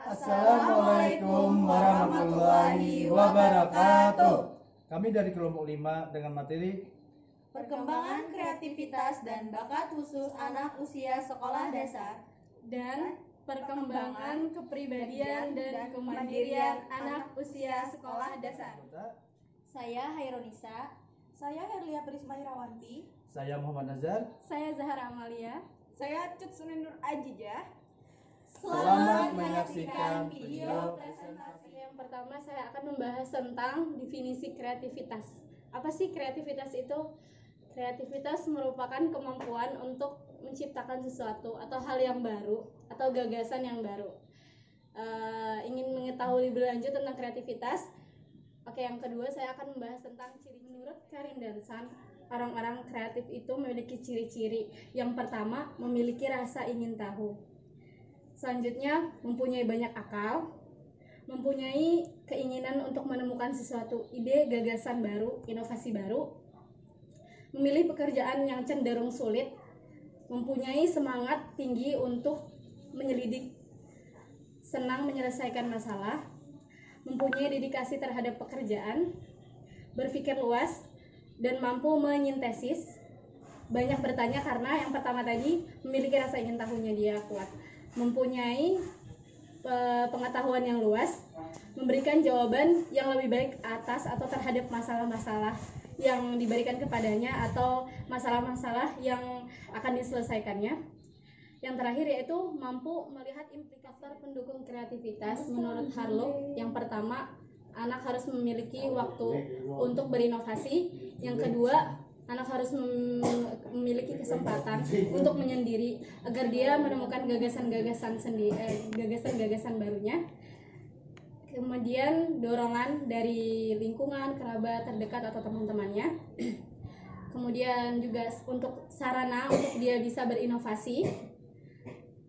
Assalamualaikum warahmatullahi wabarakatuh. Kami dari kelompok 5 dengan materi Perkembangan kreativitas dan bakat khusus anak usia sekolah dasar dan perkembangan kepribadian dan kemandirian anak usia sekolah dasar. Saya Haironisa. Saya Herlia Prisma Irawanti. Saya Muhammad Nazar. Saya Zahra Amalia. Saya Cut Sunin Nur Ajijah. Selamat menyaksikan video presentasi. Yang pertama saya akan membahas tentang definisi kreativitas. Apa sih kreativitas itu? Kreativitas merupakan kemampuan untuk menciptakan sesuatu atau hal yang baru atau gagasan yang baru. Ingin mengetahui lebih lanjut tentang kreativitas? Oke, yang kedua saya akan membahas tentang ciri. Menurut Karin dan San, orang-orang kreatif itu memiliki ciri-ciri. Yang pertama, memiliki rasa ingin tahu. Selanjutnya, mempunyai banyak akal, mempunyai keinginan untuk menemukan sesuatu ide, gagasan baru, inovasi baru, memilih pekerjaan yang cenderung sulit, mempunyai semangat tinggi untuk menyelidik, senang menyelesaikan masalah, mempunyai dedikasi terhadap pekerjaan, berpikir luas, dan mampu menyintesis. Banyak bertanya karena yang pertama tadi memiliki rasa ingin tahunya dia kuat, mempunyai pengetahuan yang luas, memberikan jawaban yang lebih baik atas atau terhadap masalah-masalah yang diberikan kepadanya atau masalah-masalah yang akan diselesaikannya. Yang terakhir yaitu mampu melihat implikasi pendukung kreativitas menurut Harlow. Yang pertama, anak harus memiliki waktu untuk berinovasi. Yang kedua, anak harus memiliki kesempatan untuk menyendiri agar dia menemukan gagasan-gagasan barunya. Kemudian dorongan dari lingkungan, kerabat terdekat atau teman-temannya. Kemudian juga untuk sarana untuk dia bisa berinovasi.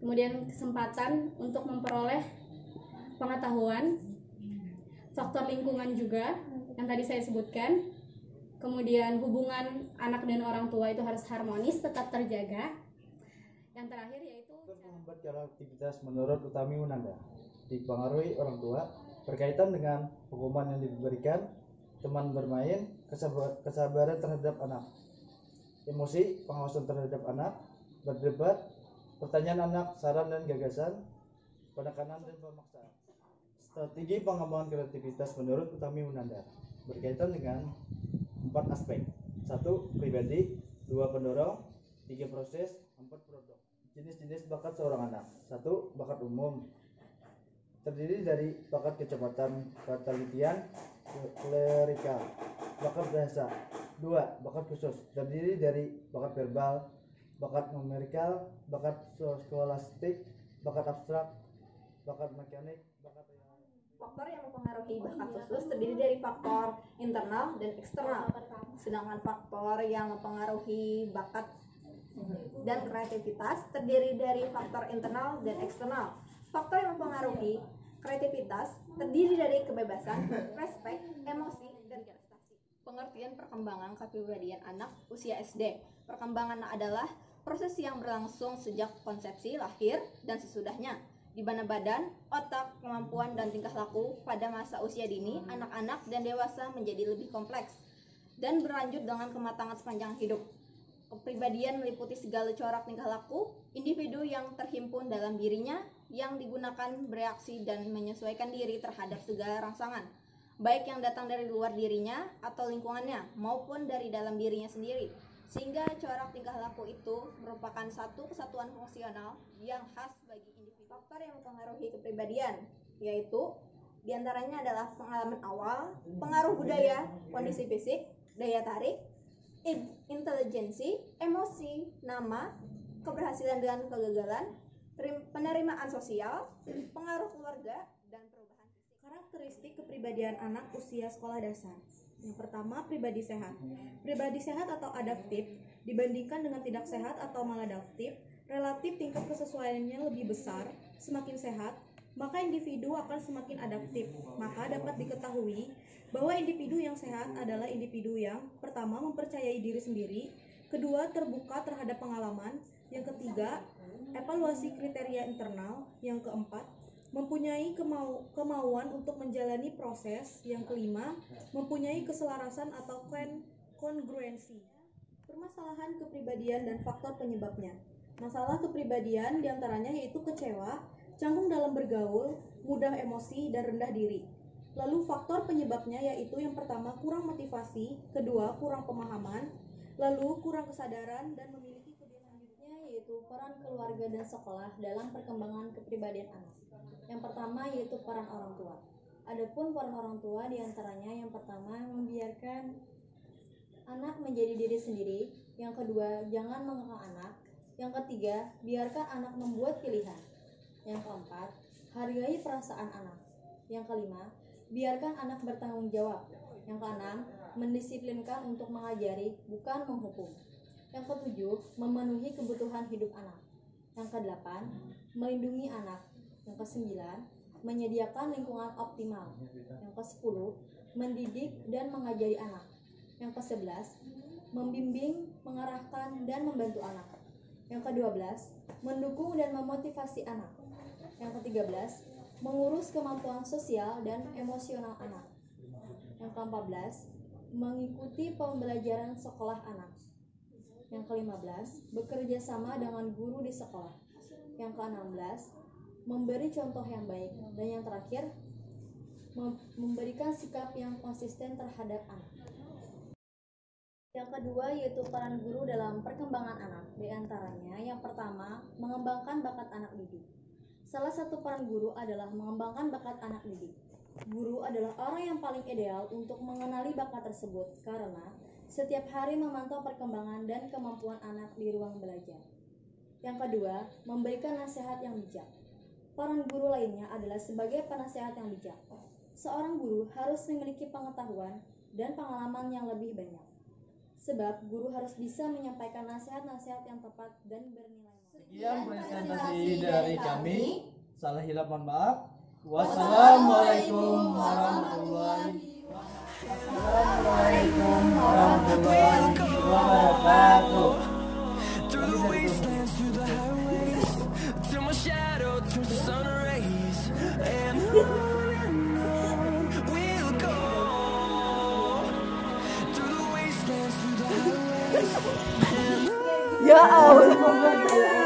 Kemudian kesempatan untuk memperoleh pengetahuan. Faktor lingkungan juga yang tadi saya sebutkan. Kemudian hubungan anak dan orang tua itu harus harmonis, tetap terjaga. Yang terakhir yaitu membuat kreativitas menurut Utami Unanda dipengaruhi orang tua, berkaitan dengan hukuman yang diberikan, teman bermain, kesabaran terhadap anak, emosi, pengawasan terhadap anak, berdebat, pertanyaan anak, saran dan gagasan, penekanan dan pemaksaan. Strategi pengembangan kreativitas menurut Utami Unanda berkaitan dengan 4 aspek. 1. Pribadi, 2. Pendorong, 3. Proses, 4. Produk. Jenis-jenis bakat seorang anak. 1. Bakat umum, terdiri dari bakat kecepatan, ketelitian, klerikal, bakat bahasa. 2. Bakat khusus, terdiri dari bakat verbal, bakat numerikal, bakat skolastik, bakat abstrak, bakat mekanik, bakat. Faktor yang mempengaruhi bakat khusus terdiri dari faktor internal dan eksternal. Sedangkan faktor yang mempengaruhi bakat dan kreativitas terdiri dari faktor internal dan eksternal. Faktor yang mempengaruhi kreativitas terdiri dari kebebasan, respek, emosi, dan prestasi. Pengertian perkembangan kepribadian anak usia SD. Perkembangan adalah proses yang berlangsung sejak konsepsi, lahir, dan sesudahnya, di mana badan, otak, kemampuan, dan tingkah laku pada masa usia dini, anak-anak dan dewasa menjadi lebih kompleks dan berlanjut dengan kematangan sepanjang hidup. Kepribadian meliputi segala corak tingkah laku individu yang terhimpun dalam dirinya, yang digunakan bereaksi dan menyesuaikan diri terhadap segala rangsangan, baik yang datang dari luar dirinya atau lingkungannya maupun dari dalam dirinya sendiri, sehingga corak tingkah laku itu merupakan satu kesatuan fungsional yang khas bagi individu. Faktor yang mempengaruhi kepribadian yaitu diantaranya adalah pengalaman awal, pengaruh budaya, kondisi fisik, daya tarik, intelijensi, emosi, nama, keberhasilan dan kegagalan, penerimaan sosial, pengaruh keluarga, dan perubahan fisik. Karakteristik kepribadian anak usia sekolah dasar. Yang pertama, pribadi sehat. Pribadi sehat atau adaptif dibandingkan dengan tidak sehat atau maladaptif, relatif tingkat kesesuaiannya lebih besar. Semakin sehat, maka individu akan semakin adaptif. Maka dapat diketahui bahwa individu yang sehat adalah individu yang pertama mempercayai diri sendiri, kedua terbuka terhadap pengalaman, yang ketiga evaluasi kriteria internal, yang keempat mempunyai kemauan untuk menjalani proses. Yang kelima, mempunyai keselarasan atau kongruensi. Permasalahan kepribadian dan faktor penyebabnya. Masalah kepribadian diantaranya yaitu kecewa, canggung dalam bergaul, mudah emosi, dan rendah diri. Lalu faktor penyebabnya yaitu yang pertama kurang motivasi, kedua kurang pemahaman, lalu kurang kesadaran, dan memiliki kebiasaan. Selanjutnya yaitu peran keluarga dan sekolah dalam perkembangan kepribadian anak. Yang pertama yaitu peran orang tua. Adapun peran orang tua diantaranya yang pertama membiarkan anak menjadi diri sendiri, yang kedua jangan mengekang anak, yang ketiga biarkan anak membuat pilihan, yang keempat hargai perasaan anak, yang kelima biarkan anak bertanggung jawab, yang keenam mendisiplinkan untuk mengajari bukan menghukum, yang ketujuh memenuhi kebutuhan hidup anak, yang kedelapan melindungi anak, yang kesembilan menyediakan lingkungan optimal, yang kesepuluh mendidik dan mengajari anak, yang ke-11 membimbing, mengarahkan, dan membantu anak, yang ke-12 mendukung dan memotivasi anak, yang ke-13 mengurus kemampuan sosial dan emosional anak, yang ke-14 mengikuti pembelajaran sekolah anak, yang ke-15 bekerja sama dengan guru di sekolah, yang ke-16 memberi contoh yang baik, dan yang terakhir memberikan sikap yang konsisten terhadap anak. Yang kedua yaitu peran guru dalam perkembangan anak. Di antaranya yang pertama mengembangkan bakat anak didik. Salah satu peran guru adalah mengembangkan bakat anak didik. Guru adalah orang yang paling ideal untuk mengenali bakat tersebut karena setiap hari memantau perkembangan dan kemampuan anak di ruang belajar. Yang kedua, memberikan nasihat yang bijak. Peran guru lainnya adalah sebagai penasehat yang bijak. Seorang guru harus memiliki pengetahuan dan pengalaman yang lebih banyak. Sebab guru harus bisa menyampaikan nasihat-nasihat yang tepat dan bernilai. Sekian presentasi dari kami. Salah hilap mohon maaf. Wassalamualaikum warahmatullahi wabarakatuh. Through the wastelands, through the highways, till my shadow turns to sun rays, and on we'll go. Through the wastelands, through the highways, and Ya Allah.